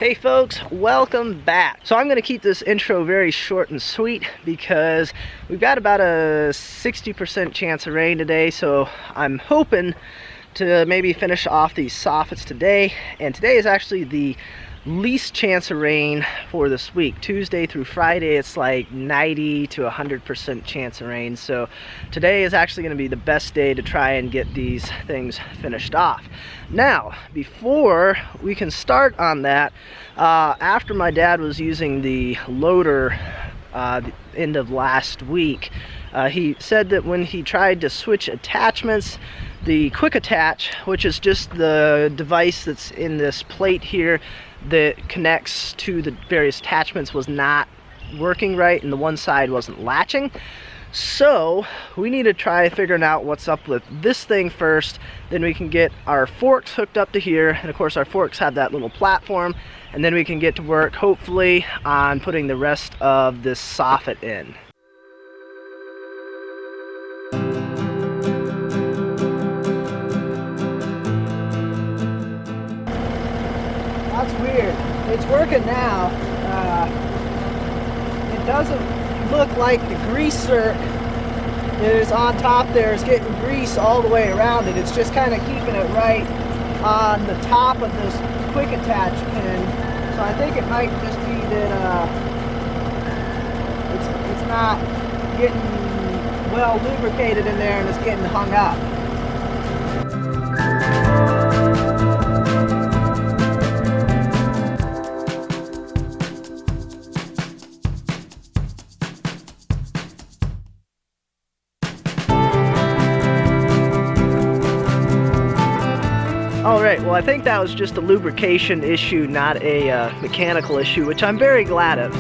Hey folks, welcome back. So I'm going to keep this intro very short and sweet because we've got about a 60% chance of rain today, so I'm hoping to maybe finish off these soffits today. And today is actually the least chance of rain for this week. Tuesday through Friday it's like 90 to 100% chance of rain, so today is actually going to be the best day to try and get these things finished off. Now, before we can start on that, after my dad was using the loader the end of last week, he said that when he tried to switch attachments, the quick attach, which is just the device that's in this plate here that connects to the various attachments, was not working right and the one side wasn't latching. So we need to try figuring out what's up with this thing first, then we can get our forks hooked up to here, and of course our forks have that little platform, and then we can get to work hopefully on putting the rest of this soffit in. That's weird. It's working now. It doesn't look like the greaser that is on top there is getting grease all the way around it. It's just kind of keeping it right on the top of this quick attach pin. So I think it might just be that it's not getting well lubricated in there and it's getting hung up. Alright, well I think that was just a lubrication issue, not a mechanical issue, which I'm very glad of.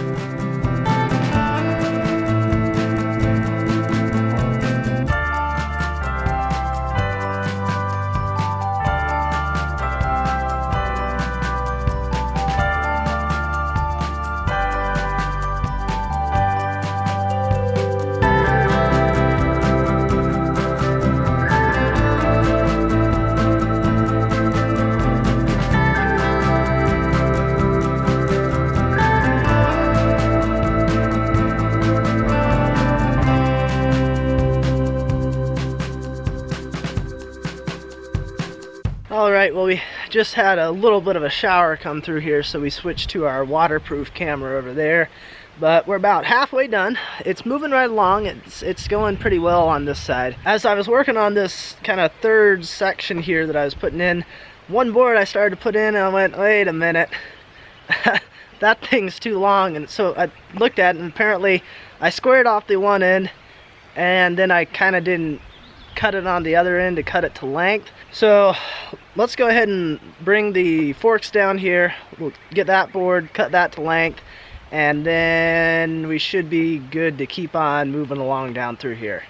Alright, well we just had a little bit of a shower come through here, so we switched to our waterproof camera over there. But we're about halfway done. It's moving right along. It's going pretty well on this side. As I was working on this kind of third section here that I was putting in, one board I started to put in and I went, wait a minute, that thing's too long. And so I looked at it and apparently I squared off the one end and then I kind of didn't cut it on the other end to cut it to length. So let's go ahead and bring the forks down here. We'll get that board, cut that to length, and then we should be good to keep on moving along down through here.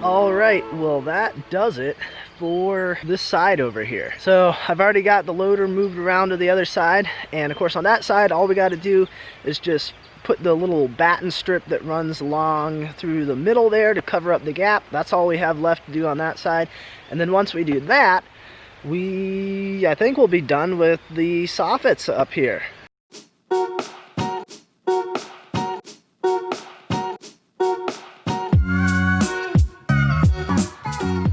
All right, well that does it for this side over here. So I've already got the loader moved around to the other side, and of course on that side all we got to do is just put the little batten strip that runs along through the middle there to cover up the gap. That's all we have left to do on that side. And then once we do that, I think we'll be done with the soffits up here.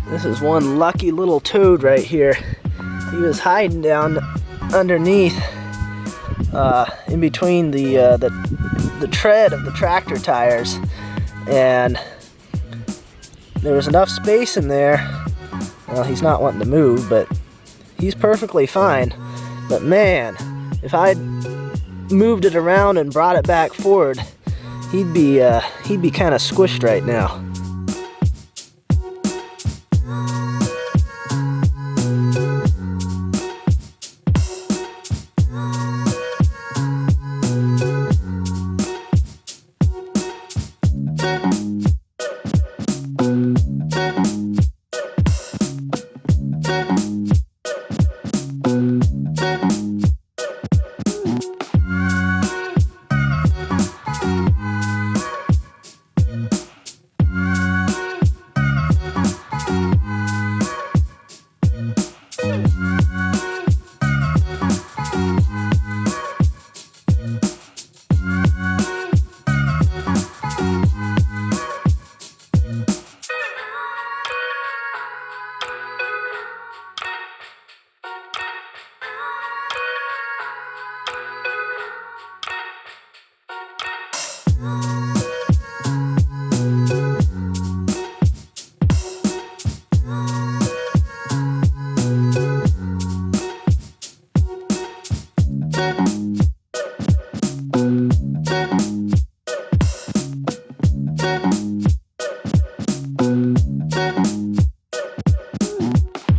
This is one lucky little toad right here. He was hiding down underneath, in between the tread of the tractor tires, and there was enough space in there. Well, he's not wanting to move, but he's perfectly fine. But man, if I'd moved it around and brought it back forward, he'd be kind of squished right now.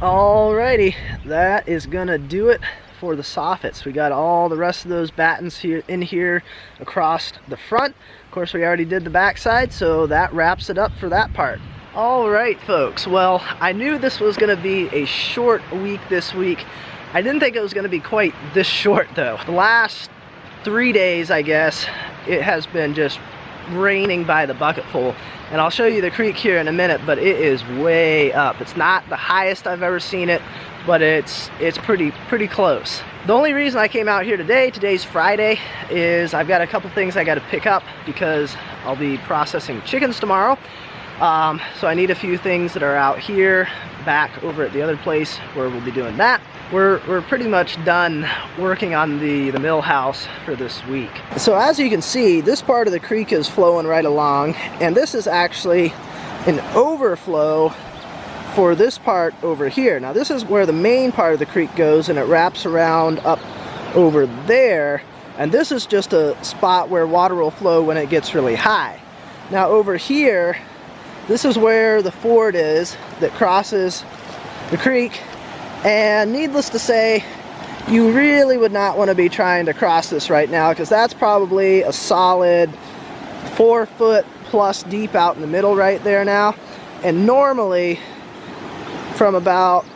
Alrighty, that is gonna do it for the soffits. We got all the rest of those battens here in here across the front. Of course, we already did the back side, so that wraps it up for that part. Alright folks, well, I knew this was gonna be a short week this week. I didn't think it was gonna be quite this short though. The last 3 days, I guess, it has been just raining by the bucketful, and I'll show you the creek here in a minute, but it is way up. It's not the highest I've ever seen it, but it's pretty close. The only reason I came out here today's Friday, is I've got a couple things I got to pick up because I'll be processing chickens tomorrow. So I need a few things that are out here back over at the other place where we'll be doing that. We're pretty much done working on the Millhouse for this week. So as you can see, this part of the creek is flowing right along, and this is actually an overflow for this part over here. Now this is where the main part of the creek goes, and it wraps around up over there, and this is just a spot where water will flow when it gets really high. Now over here, this is where the ford is that crosses the creek, and needless to say, you really would not want to be trying to cross this right now, because that's probably a solid 4 foot plus deep out in the middle right there now. And normally from about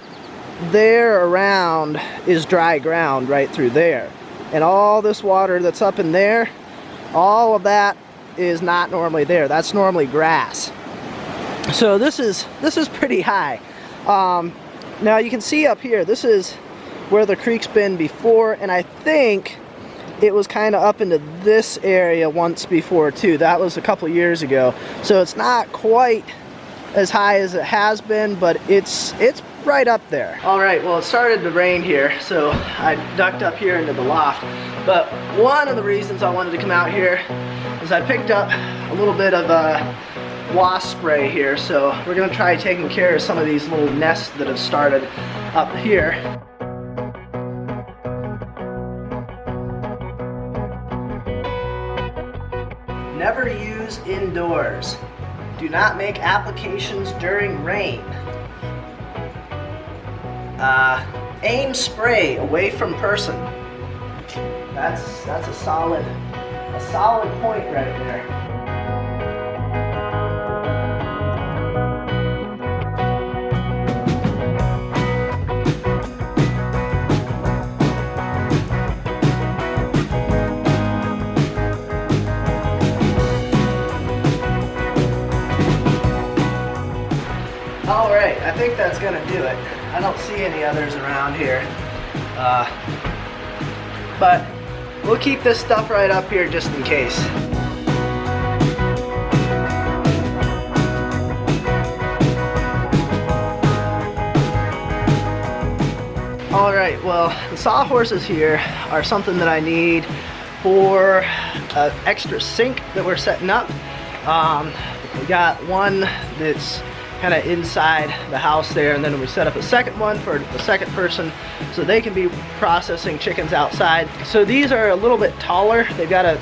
there around is dry ground right through there, and all this water that's up in there, all of that is not normally there. That's normally grass. So this is pretty high. Now you can see up here, this is where the creek's been before, and I think it was kind of up into this area once before too. That was a couple years ago. So it's not quite as high as it has been, but it's right up there. All right, well, it started to rain here, so I ducked up here into the loft. But one of the reasons I wanted to come out here is I picked up a little bit of wasp spray here, so we're gonna try taking care of some of these little nests that have started up here. Never use indoors. Do not make applications during rain. Aim spray away from person. That's a solid point right there. All right, I think that's gonna do it. I don't see any others around here. But we'll keep this stuff right up here just in case. All right, well, the sawhorses here are something that I need for an extra sink that we're setting up. We got one that's kind of inside the house there, and then we set up a second one for the second person so they can be processing chickens outside. So these are a little bit taller. They've got a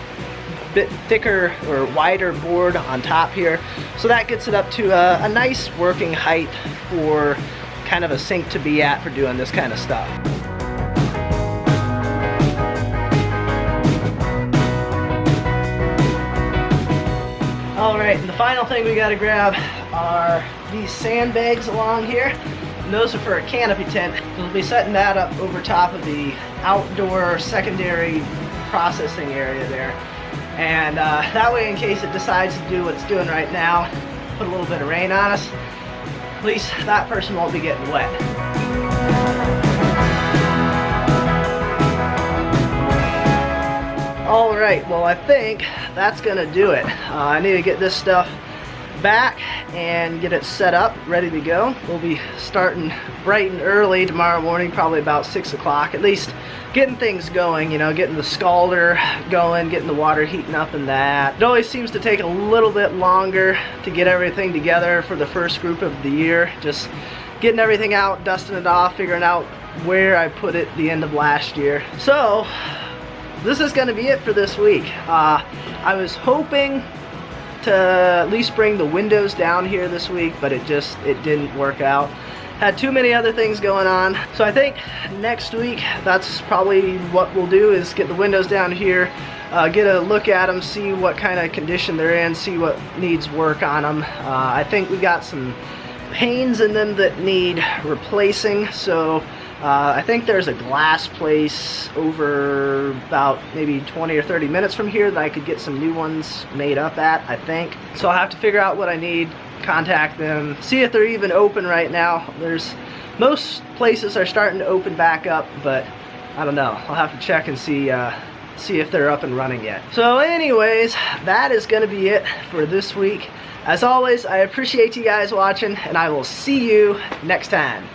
bit thicker or wider board on top here, so that gets it up to a nice working height for kind of a sink to be at for doing this kind of stuff. All right, and the final thing we gotta grab are these sandbags along here. And those are for a canopy tent. We'll be setting that up over top of the outdoor secondary processing area there. And that way, in case it decides to do what it's doing right now, put a little bit of rain on us, at least that person won't be getting wet. All right, well, I think that's gonna do it. I need to get this stuff back and get it set up, ready to go. We'll be starting bright and early tomorrow morning, probably about 6 o'clock, at least getting things going, you know, getting the scalder going, getting the water heating up and that. It always seems to take a little bit longer to get everything together for the first group of the year. Just getting everything out, dusting it off, figuring out where I put it the end of last year. So this is going to be it for this week. I was hoping to at least bring the windows down here this week, but it didn't work out. Had too many other things going on. So I think next week, that's probably what we'll do, is get the windows down here, get a look at them, see what kind of condition they're in, see what needs work on them. I think we got some panes in them that need replacing, so I think there's a glass place over about maybe 20 or 30 minutes from here that I could get some new ones made up at, I think. So I'll have to figure out what I need, contact them, see if they're even open right now. Most places are starting to open back up, but I don't know. I'll have to check and see if they're up and running yet. So anyways, that is gonna be it for this week. As always, I appreciate you guys watching, and I will see you next time.